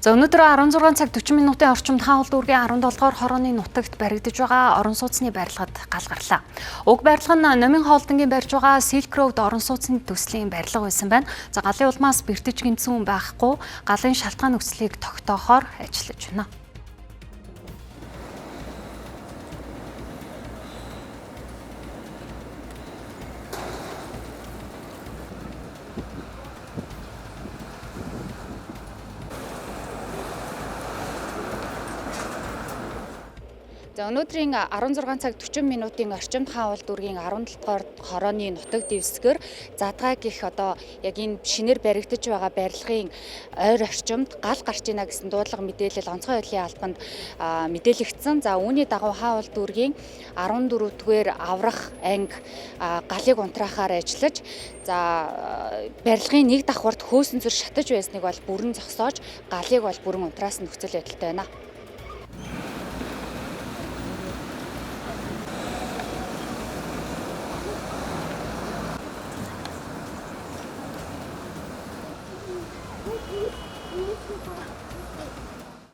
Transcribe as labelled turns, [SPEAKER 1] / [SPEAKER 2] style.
[SPEAKER 1] За өнөөдөр 16 цаг 40 минутын орчимд хаалт дүүргийн 17 дугаар хорооны нутагт баригдаж байгаа орон сууцны барилгад гал гарлаа. Уг барилга нь Номын хоолтонгийн барьж байгаа Silk Road орон сууцны төслийн барилга байсан байна. За галын улмаас бэртэж гэмтсэн байхгүй галын шалтгаан нөхцөлийг тогтоохоор ажиллаж байна. За өнөөдрийн 16 цаг 40 минутын орчимд хаалт дүүргийн 17 дугаар хорооны нутаг дэвсгэр задгай гэх одоо яг энэ шинээр баригдаж байгаа барилгын ойр орчимд гал гарч ийнэ гэсэн дуудлага мэдээлэл онцгой байдлын албанд мэдээлэгдсэн. За үүний дагуу хаалт дүүргийн 14-р аврах анги галыг унтраахаар ажиллаж барилгын нэг давхурд хөөсөн зүр шатаж байсныг бол бүрэн зогсоож галыг бол бүрэн унтраасан нөхцөл байдалтай байна.